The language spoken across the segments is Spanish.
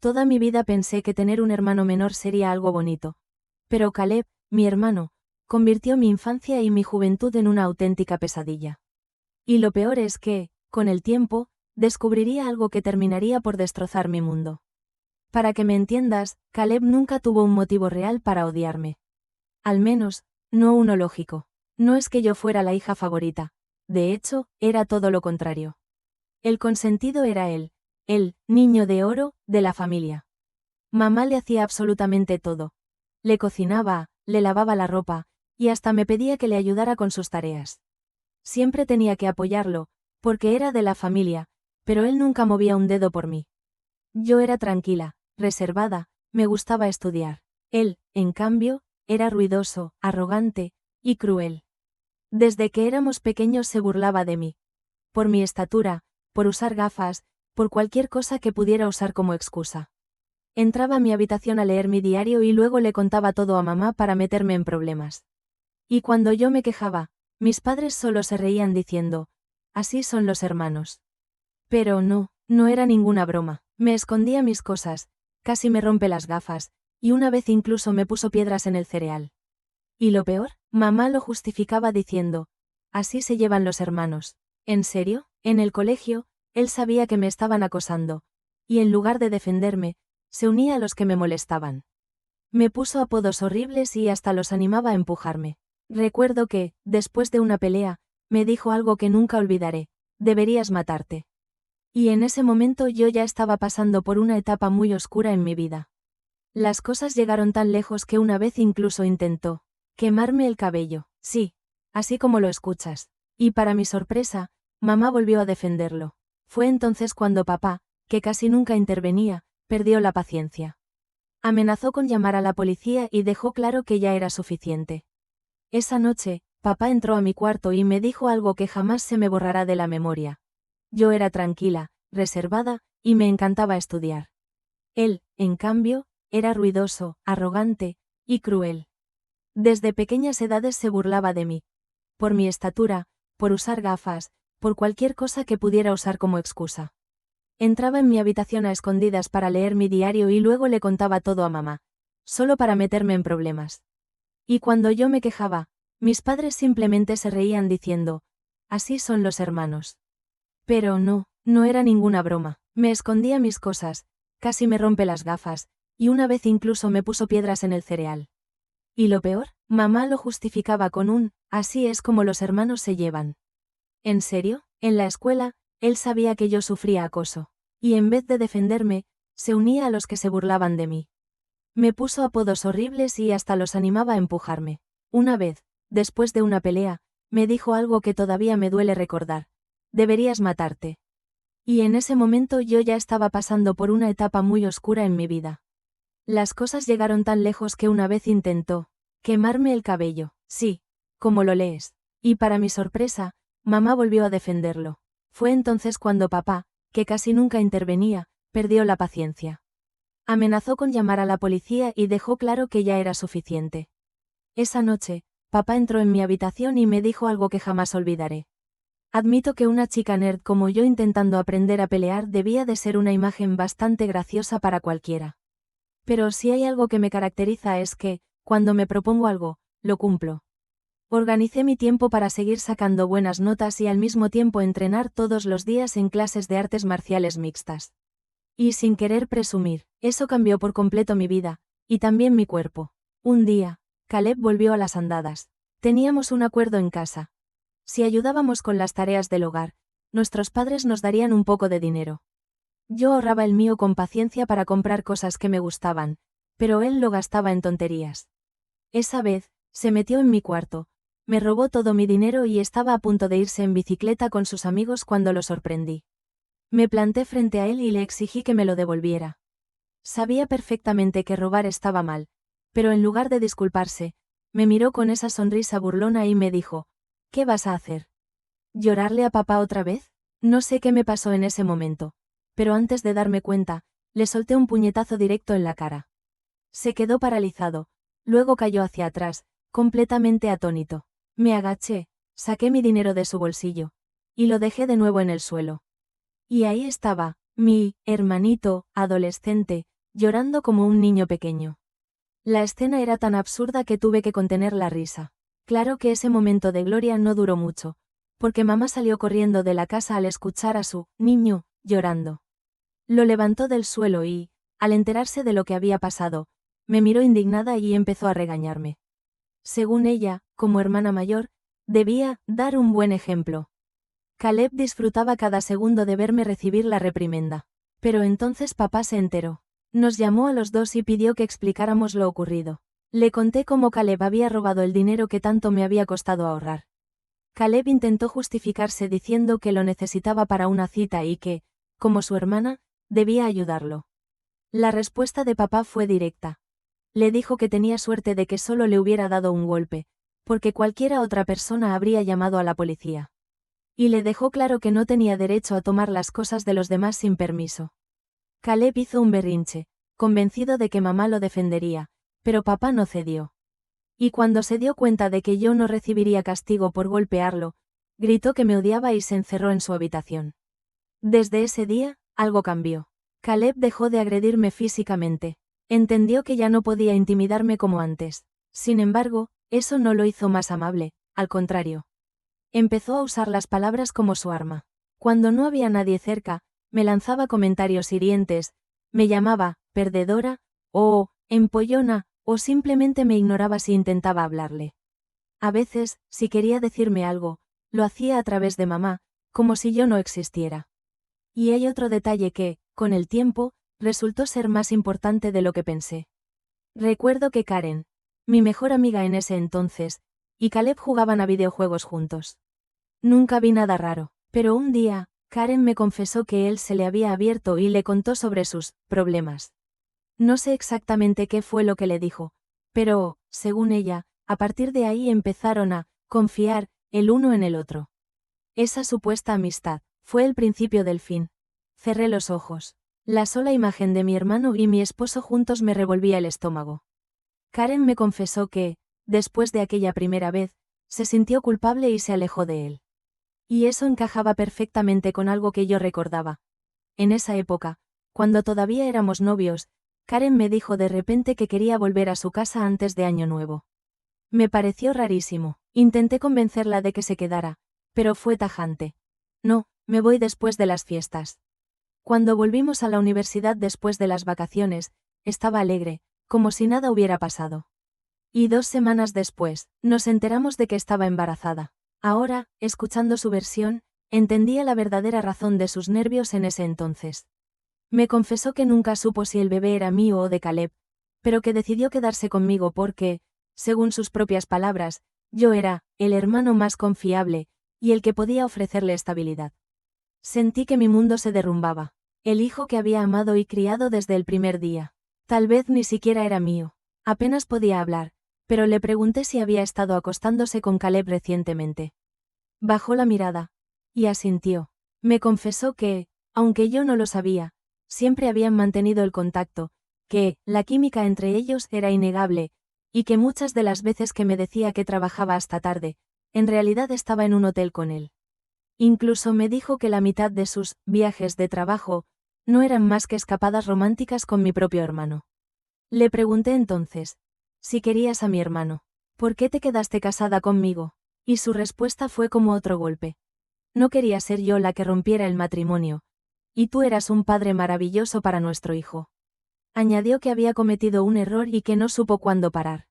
Toda mi vida pensé que tener un hermano menor sería algo bonito. Pero Caleb, mi hermano, convirtió mi infancia y mi juventud en una auténtica pesadilla. Y lo peor es que, con el tiempo, descubriría algo que terminaría por destrozar mi mundo. Para que me entiendas, Caleb nunca tuvo un motivo real para odiarme. Al menos, no uno lógico. No es que yo fuera la hija favorita. De hecho, era todo lo contrario. El consentido era él, el niño de oro de la familia. Mamá le hacía absolutamente todo. Le cocinaba, le lavaba la ropa, y hasta me pedía que le ayudara con sus tareas. Siempre tenía que apoyarlo, porque era de la familia, pero él nunca movía un dedo por mí. Yo era tranquila, reservada, me gustaba estudiar. Él, en cambio, era ruidoso, arrogante y cruel. Desde que éramos pequeños se burlaba de mí. Por mi estatura, por usar gafas, por cualquier cosa que pudiera usar como excusa. Entraba a mi habitación a leer mi diario y luego le contaba todo a mamá para meterme en problemas. Y cuando yo me quejaba, mis padres solo se reían diciendo, así son los hermanos. Pero no, no era ninguna broma. Me escondía mis cosas, casi me rompe las gafas, y una vez incluso me puso piedras en el cereal. Y lo peor, mamá lo justificaba diciendo, así se llevan los hermanos. ¿En serio? En el colegio, él sabía que me estaban acosando, y en lugar de defenderme, se unía a los que me molestaban. Me puso apodos horribles y hasta los animaba a empujarme. Recuerdo que, después de una pelea, me dijo algo que nunca olvidaré, deberías matarte. Y en ese momento yo ya estaba pasando por una etapa muy oscura en mi vida. Las cosas llegaron tan lejos que una vez incluso intentó quemarme el cabello, sí, así como lo escuchas. Y para mi sorpresa, mamá volvió a defenderlo. Fue entonces cuando papá, que casi nunca intervenía, perdió la paciencia. Amenazó con llamar a la policía y dejó claro que ya era suficiente. Esa noche, papá entró a mi cuarto y me dijo algo que jamás se me borrará de la memoria. Yo era tranquila, reservada, y me encantaba estudiar. Él, en cambio, era ruidoso, arrogante y cruel. Desde pequeñas edades se burlaba de mí. Por mi estatura, por usar gafas, por cualquier cosa que pudiera usar como excusa. Entraba en mi habitación a escondidas para leer mi diario y luego le contaba todo a mamá, solo para meterme en problemas. Y cuando yo me quejaba, mis padres simplemente se reían diciendo, así son los hermanos. Pero no, no era ninguna broma. Me escondía mis cosas, casi me rompe las gafas, y una vez incluso me puso piedras en el cereal. Y lo peor, mamá lo justificaba con un, así es como los hermanos se llevan. ¿En serio? En la escuela, él sabía que yo sufría acoso. Y en vez de defenderme, se unía a los que se burlaban de mí. Me puso apodos horribles y hasta los animaba a empujarme. Una vez, después de una pelea, me dijo algo que todavía me duele recordar. Deberías matarte. Y en ese momento yo ya estaba pasando por una etapa muy oscura en mi vida. Las cosas llegaron tan lejos que una vez intentó quemarme el cabello, sí, como lo lees. Y para mi sorpresa, mamá volvió a defenderlo. Fue entonces cuando papá, que casi nunca intervenía, perdió la paciencia. Amenazó con llamar a la policía y dejó claro que ya era suficiente. Esa noche, papá entró en mi habitación y me dijo algo que jamás olvidaré. Admito que una chica nerd como yo intentando aprender a pelear debía de ser una imagen bastante graciosa para cualquiera. Pero si hay algo que me caracteriza es que, cuando me propongo algo, lo cumplo. Organicé mi tiempo para seguir sacando buenas notas y al mismo tiempo entrenar todos los días en clases de artes marciales mixtas. Y sin querer presumir, eso cambió por completo mi vida, y también mi cuerpo. Un día, Caleb volvió a las andadas. Teníamos un acuerdo en casa. Si ayudábamos con las tareas del hogar, nuestros padres nos darían un poco de dinero. Yo ahorraba el mío con paciencia para comprar cosas que me gustaban, pero él lo gastaba en tonterías. Esa vez, se metió en mi cuarto, me robó todo mi dinero y estaba a punto de irse en bicicleta con sus amigos cuando lo sorprendí. Me planté frente a él y le exigí que me lo devolviera. Sabía perfectamente que robar estaba mal, pero en lugar de disculparse, me miró con esa sonrisa burlona y me dijo, ¿qué vas a hacer? ¿Llorarle a papá otra vez? No sé qué me pasó en ese momento, pero antes de darme cuenta, le solté un puñetazo directo en la cara. Se quedó paralizado, luego cayó hacia atrás, completamente atónito. Me agaché, saqué mi dinero de su bolsillo, y lo dejé de nuevo en el suelo. Y ahí estaba, Mi hermanito, adolescente, llorando como un niño pequeño. La escena era tan absurda que tuve que contener la risa. Claro que ese momento de gloria no duró mucho, porque mamá salió corriendo de la casa al escuchar a su niño llorando. Lo levantó del suelo y, al enterarse de lo que había pasado, me miró indignada y empezó a regañarme. Según ella, como hermana mayor, debía dar un buen ejemplo. Caleb disfrutaba cada segundo de verme recibir la reprimenda. Pero entonces papá se enteró. Nos llamó a los dos y pidió que explicáramos lo ocurrido. Le conté cómo Caleb había robado el dinero que tanto me había costado ahorrar. Caleb intentó justificarse diciendo que lo necesitaba para una cita y que, como su hermana, debía ayudarlo. La respuesta de papá fue directa. Le dijo que tenía suerte de que solo le hubiera dado un golpe, porque cualquiera otra persona habría llamado a la policía. Y le dejó claro que no tenía derecho a tomar las cosas de los demás sin permiso. Caleb hizo un berrinche, convencido de que mamá lo defendería, pero papá no cedió. Y cuando se dio cuenta de que yo no recibiría castigo por golpearlo, gritó que me odiaba y se encerró en su habitación. Desde ese día, algo cambió. Caleb dejó de agredirme físicamente. Entendió que ya no podía intimidarme como antes. Sin embargo, eso no lo hizo más amable, al contrario. Empezó a usar las palabras como su arma. Cuando no había nadie cerca, me lanzaba comentarios hirientes, me llamaba perdedora, o empollona, o simplemente me ignoraba si intentaba hablarle. A veces, si quería decirme algo, lo hacía a través de mamá, como si yo no existiera. Y hay otro detalle que, con el tiempo, resultó ser más importante de lo que pensé. Recuerdo que Karen, mi mejor amiga en ese entonces, y Caleb jugaban a videojuegos juntos. Nunca vi nada raro, pero un día, Karen me confesó que él se le había abierto y le contó sobre sus problemas. No sé exactamente qué fue lo que le dijo, pero, según ella, a partir de ahí empezaron a confiar el uno en el otro. Esa supuesta amistad fue el principio del fin. Cerré los ojos. La sola imagen de mi hermano y mi esposo juntos me revolvía el estómago. Karen me confesó que, después de aquella primera vez, se sintió culpable y se alejó de él. Y eso encajaba perfectamente con algo que yo recordaba. En esa época, cuando todavía éramos novios, Karen me dijo de repente que quería volver a su casa antes de Año Nuevo. Me pareció rarísimo. Intenté convencerla de que se quedara, pero fue tajante. No, me voy después de las fiestas. Cuando volvimos a la universidad después de las vacaciones, estaba alegre, como si nada hubiera pasado. Y 2 semanas después, nos enteramos de que estaba embarazada. Ahora, escuchando su versión, entendía la verdadera razón de sus nervios en ese entonces. Me confesó que nunca supo si el bebé era mío o de Caleb, pero que decidió quedarse conmigo porque, según sus propias palabras, yo era el hermano más confiable, y el que podía ofrecerle estabilidad. Sentí que mi mundo se derrumbaba. El hijo que había amado y criado desde el primer día. Tal vez ni siquiera era mío. Apenas podía hablar, pero le pregunté si había estado acostándose con Caleb recientemente. Bajó la mirada. Y asintió. Me confesó que, aunque yo no lo sabía, siempre habían mantenido el contacto, que la química entre ellos era innegable, y que muchas de las veces que me decía que trabajaba hasta tarde, en realidad estaba en un hotel con él. Incluso me dijo que la mitad de sus viajes de trabajo no eran más que escapadas románticas con mi propio hermano. Le pregunté entonces, si querías a mi hermano, ¿por qué te quedaste casada conmigo? Y su respuesta fue como otro golpe. No quería ser yo la que rompiera el matrimonio, y tú eras un padre maravilloso para nuestro hijo. Añadió que había cometido un error y que no supo cuándo parar.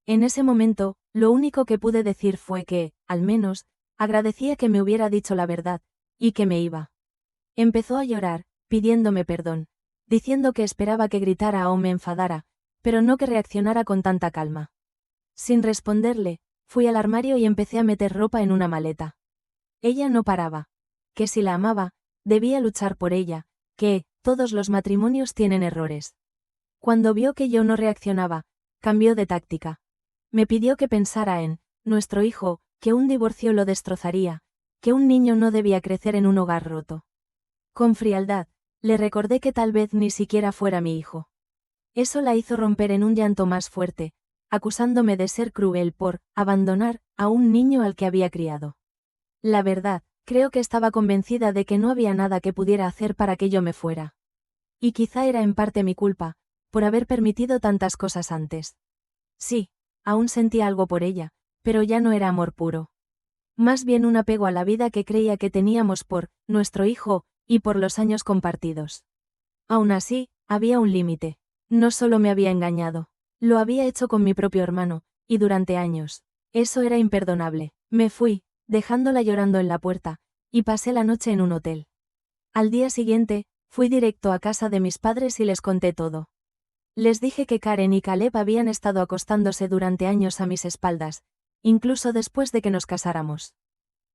En ese momento, lo único que pude decir fue que, al menos, agradecía que me hubiera dicho la verdad, y que me iba. Empezó a llorar, pidiéndome perdón, diciendo que esperaba que gritara o me enfadara, pero no que reaccionara con tanta calma. Sin responderle, fui al armario y empecé a meter ropa en una maleta. Ella no paraba. Que si la amaba, debía luchar por ella, que, todos los matrimonios tienen errores. Cuando vio que yo no reaccionaba, cambió de táctica. Me pidió que pensara en nuestro hijo, que un divorcio lo destrozaría, que un niño no debía crecer en un hogar roto. Con frialdad, le recordé que tal vez ni siquiera fuera mi hijo. Eso la hizo romper en un llanto más fuerte, acusándome de ser cruel por abandonar a un niño al que había criado. La verdad, Creo que estaba convencida de que no había nada que pudiera hacer para que yo me fuera. Y quizá era en parte mi culpa, por haber permitido tantas cosas antes. Sí, aún sentía algo por ella, pero ya no era amor puro. Más bien un apego a la vida que creía que teníamos por nuestro hijo, y por los años compartidos. Aún así, había un límite. No solo me había engañado, lo había hecho con mi propio hermano, y durante años. Eso era imperdonable. Me fui, dejándola llorando en la puerta, y pasé la noche en un hotel. Al día siguiente, fui directo a casa de mis padres y les conté todo. Les dije que Karen y Caleb habían estado acostándose durante años a mis espaldas, incluso después de que nos casáramos.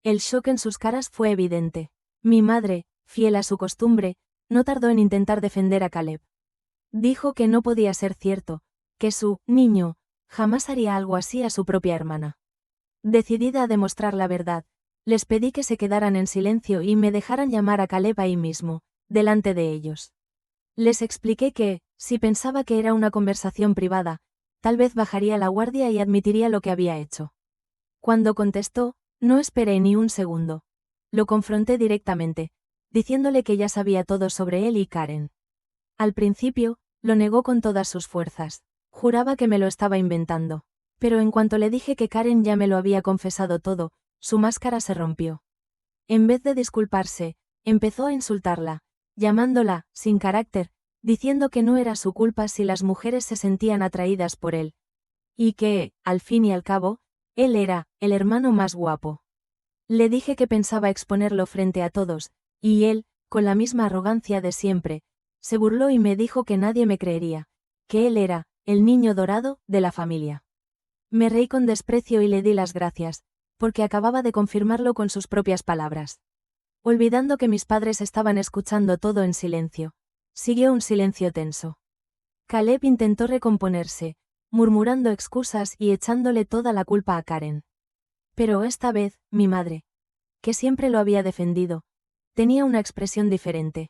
El shock en sus caras fue evidente. Mi madre, fiel a su costumbre, no tardó en intentar defender a Caleb. Dijo que no podía ser cierto, que su niño jamás haría algo así a su propia hermana. Decidida a demostrar la verdad, les pedí que se quedaran en silencio y me dejaran llamar a Caleb ahí mismo, delante de ellos. Les expliqué que, si pensaba que era una conversación privada, tal vez bajaría la guardia y admitiría lo que había hecho. Cuando contestó, no esperé ni un segundo. Lo confronté directamente, diciéndole que ya sabía todo sobre él y Karen. Al principio, lo negó con todas sus fuerzas. Juraba que me lo estaba inventando. Pero en cuanto le dije que Karen ya me lo había confesado todo, su máscara se rompió. En vez de disculparse, empezó a insultarla, llamándola, sin carácter, diciendo que no era su culpa si las mujeres se sentían atraídas por él. Y que, al fin y al cabo, él era el hermano más guapo. Le dije que pensaba exponerlo frente a todos, y él, con la misma arrogancia de siempre, se burló y me dijo que nadie me creería, que él era el niño dorado de la familia. Me reí con desprecio y le di las gracias, porque acababa de confirmarlo con sus propias palabras. Olvidando que mis padres estaban escuchando todo en silencio. Siguió un silencio tenso. Caleb intentó recomponerse, murmurando excusas y echándole toda la culpa a Karen. Pero esta vez, mi madre, que siempre lo había defendido, tenía una expresión diferente.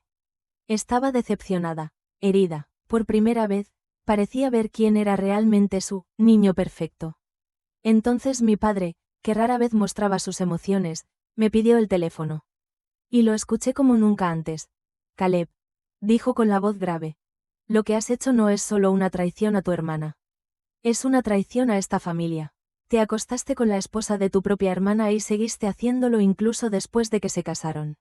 Estaba decepcionada, herida. Por primera vez, parecía ver quién era realmente su niño perfecto. Entonces mi padre, que rara vez mostraba sus emociones, me pidió el teléfono. Y lo escuché como nunca antes. Caleb, dijo con la voz grave. Lo que has hecho no es solo una traición a tu hermana. Es una traición a esta familia. Te acostaste con la esposa de tu propia hermana y seguiste haciéndolo incluso después de que se casaron.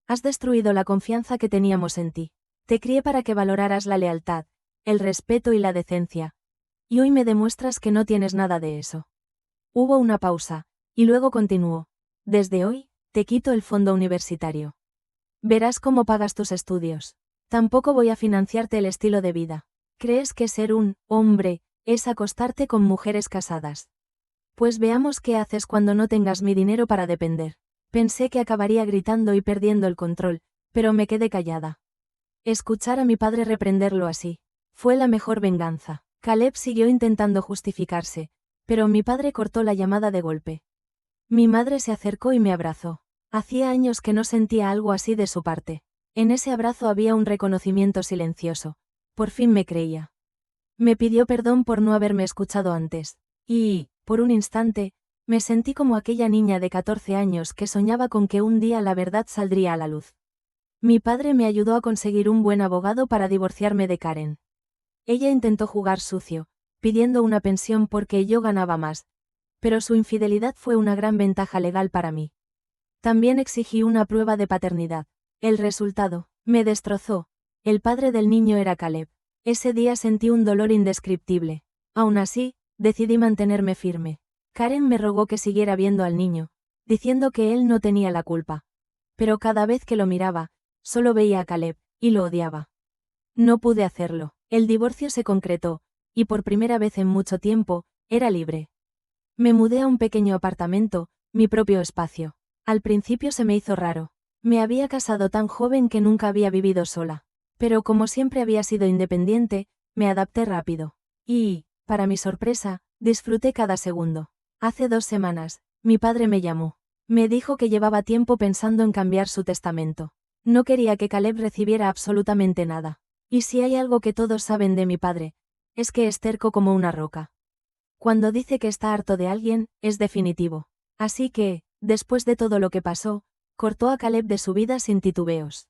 Has destruido la confianza que teníamos en ti. Te crié para que valoraras la lealtad, el respeto y la decencia. Y hoy me demuestras que no tienes nada de eso. Hubo una pausa, y luego continuó. Desde hoy, te quito el fondo universitario. Verás cómo pagas tus estudios. Tampoco voy a financiarte el estilo de vida. ¿Crees que ser un hombre es acostarte con mujeres casadas? Pues veamos qué haces cuando no tengas mi dinero para depender. Pensé que acabaría gritando y perdiendo el control, pero me quedé callada. Escuchar a mi padre reprenderlo así fue la mejor venganza. Caleb siguió intentando justificarse, pero mi padre cortó la llamada de golpe. Mi madre se acercó y me abrazó. Hacía años que no sentía algo así de su parte. En ese abrazo había un reconocimiento silencioso. Por fin me creía. Me pidió perdón por no haberme escuchado antes. Y, por un instante, me sentí como aquella niña de 14 años que soñaba con que un día la verdad saldría a la luz. Mi padre me ayudó a conseguir un buen abogado para divorciarme de Karen. Ella intentó jugar sucio, pidiendo una pensión porque yo ganaba más, pero su infidelidad fue una gran ventaja legal para mí. También exigí una prueba de paternidad. El resultado, me destrozó. El padre del niño era Caleb. Ese día sentí un dolor indescriptible. Aún así, decidí mantenerme firme. Karen me rogó que siguiera viendo al niño, diciendo que él no tenía la culpa. Pero cada vez que lo miraba, solo veía a Caleb, y lo odiaba. No pude hacerlo. El divorcio se concretó, y por primera vez en mucho tiempo, era libre. Me mudé a un pequeño apartamento, mi propio espacio. Al principio se me hizo raro. Me había casado tan joven que nunca había vivido sola. Pero como siempre había sido independiente, me adapté rápido. Y, para mi sorpresa, disfruté cada segundo. Hace 2 semanas, mi padre me llamó. Me dijo que llevaba tiempo pensando en cambiar su testamento. No quería que Caleb recibiera absolutamente nada. Y si hay algo que todos saben de mi padre, es que es terco como una roca. Cuando dice que está harto de alguien, es definitivo. Así que, después de todo lo que pasó, cortó a Caleb de su vida sin titubeos.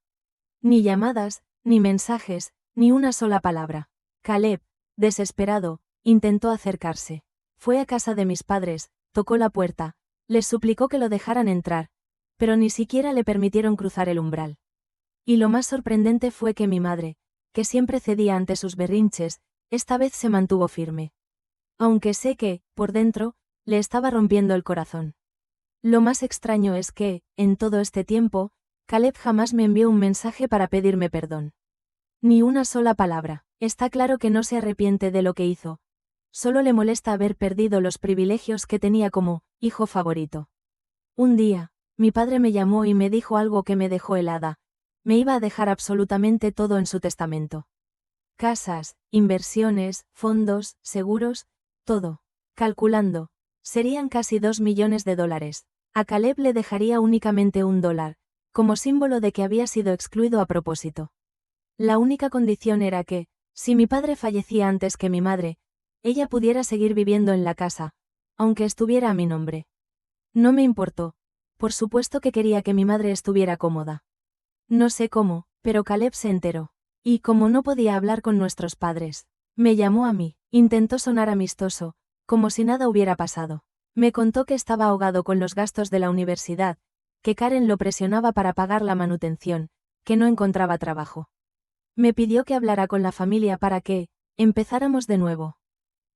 Ni llamadas, ni mensajes, ni una sola palabra. Caleb, desesperado, intentó acercarse. Fue a casa de mis padres, tocó la puerta, les suplicó que lo dejaran entrar, pero ni siquiera le permitieron cruzar el umbral. Y lo más sorprendente fue que mi madre, que siempre cedía ante sus berrinches, esta vez se mantuvo firme. Aunque sé que, por dentro, le estaba rompiendo el corazón. Lo más extraño es que, en todo este tiempo, Caleb jamás me envió un mensaje para pedirme perdón. Ni una sola palabra. Está claro que no se arrepiente de lo que hizo. Solo le molesta haber perdido los privilegios que tenía como hijo favorito. Un día, mi padre me llamó y me dijo algo que me dejó helada. Me iba a dejar absolutamente todo en su testamento. Casas, inversiones, fondos, seguros, todo. Calculando, serían casi $2 millones. A Caleb le dejaría únicamente $1, como símbolo de que había sido excluido a propósito. La única condición era que, si mi padre fallecía antes que mi madre, ella pudiera seguir viviendo en la casa, aunque estuviera a mi nombre. No me importó. Por supuesto que quería que mi madre estuviera cómoda. No sé cómo, pero Caleb se enteró. Y como no podía hablar con nuestros padres, me llamó a mí, intentó sonar amistoso, como si nada hubiera pasado. Me contó que estaba ahogado con los gastos de la universidad, que Karen lo presionaba para pagar la manutención, que no encontraba trabajo. Me pidió que hablara con la familia para que empezáramos de nuevo.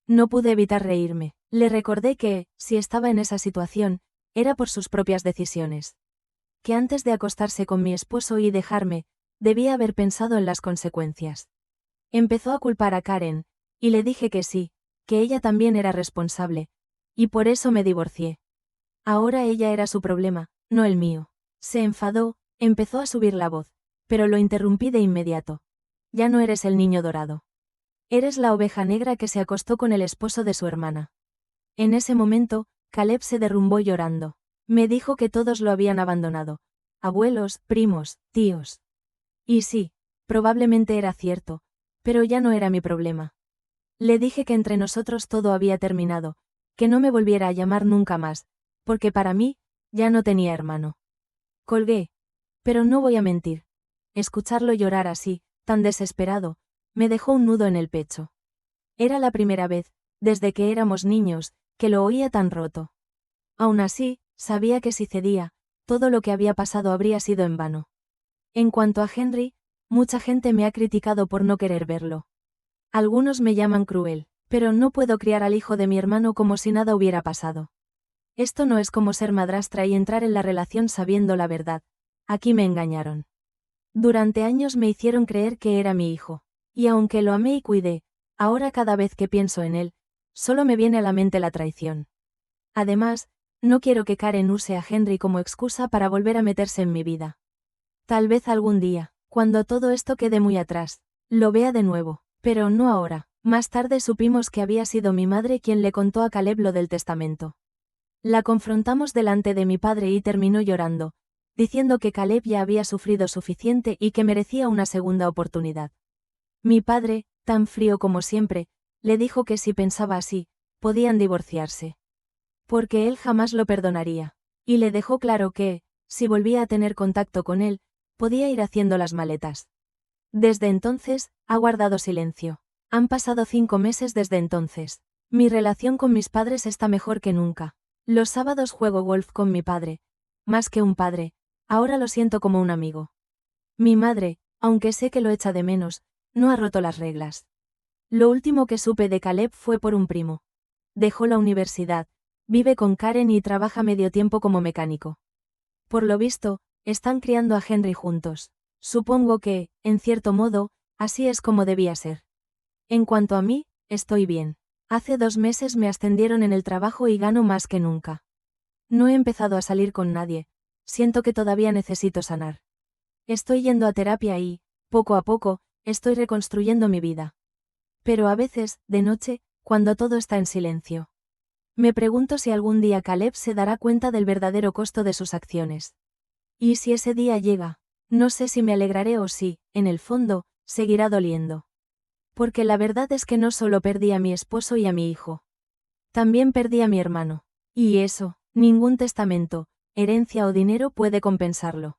No pude evitar reírme. Le recordé que, si estaba en esa situación, era por sus propias decisiones. Que antes de acostarse con mi esposo y dejarme, debía haber pensado en las consecuencias. Empezó a culpar a Karen, y le dije que sí, que ella también era responsable, y por eso me divorcié. Ahora ella era su problema, no el mío. Se enfadó, empezó a subir la voz, pero lo interrumpí de inmediato. Ya no eres el niño dorado. Eres la oveja negra que se acostó con el esposo de su hermana. En ese momento, Caleb se derrumbó llorando. Me dijo que todos lo habían abandonado. Abuelos, primos, tíos. Y sí, probablemente era cierto, pero ya no era mi problema. Le dije que entre nosotros todo había terminado, que no me volviera a llamar nunca más, porque para mí, ya no tenía hermano. Colgué. Pero no voy a mentir. Escucharlo llorar así, tan desesperado, me dejó un nudo en el pecho. Era la primera vez, desde que éramos niños, que lo oía tan roto. Aún así, sabía que si cedía, todo lo que había pasado habría sido en vano. En cuanto a Henry, mucha gente me ha criticado por no querer verlo. Algunos me llaman cruel, pero no puedo criar al hijo de mi hermano como si nada hubiera pasado. Esto no es como ser madrastra y entrar en la relación sabiendo la verdad. Aquí me engañaron. Durante años me hicieron creer que era mi hijo. Y aunque lo amé y cuidé, ahora cada vez que pienso en él, solo me viene a la mente la traición. Además, no quiero que Karen use a Henry como excusa para volver a meterse en mi vida. Tal vez algún día, cuando todo esto quede muy atrás, lo vea de nuevo, pero no ahora. Más tarde supimos que había sido mi madre quien le contó a Caleb lo del testamento. La confrontamos delante de mi padre y terminó llorando, diciendo que Caleb ya había sufrido suficiente y que merecía una segunda oportunidad. Mi padre, tan frío como siempre, le dijo que si pensaba así, podían divorciarse. Porque él jamás lo perdonaría. Y le dejó claro que, si volvía a tener contacto con él, podía ir haciendo las maletas. Desde entonces, ha guardado silencio. Han pasado 5 meses desde entonces. Mi relación con mis padres está mejor que nunca. Los sábados juego golf con mi padre. Más que un padre, ahora lo siento como un amigo. Mi madre, aunque sé que lo echa de menos, no ha roto las reglas. Lo último que supe de Caleb fue por un primo. Dejó la universidad, vive con Karen y trabaja medio tiempo como mecánico. Por lo visto, están criando a Henry juntos. Supongo que, en cierto modo, así es como debía ser. En cuanto a mí, estoy bien. Hace 2 meses me ascendieron en el trabajo y gano más que nunca. No he empezado a salir con nadie, siento que todavía necesito sanar. Estoy yendo a terapia y, poco a poco, estoy reconstruyendo mi vida. Pero a veces, de noche, cuando todo está en silencio, me pregunto si algún día Caleb se dará cuenta del verdadero costo de sus acciones. Y si ese día llega, no sé si me alegraré o si, en el fondo, seguirá doliendo. Porque la verdad es que no solo perdí a mi esposo y a mi hijo. También perdí a mi hermano. Y eso, ningún testamento, herencia o dinero puede compensarlo.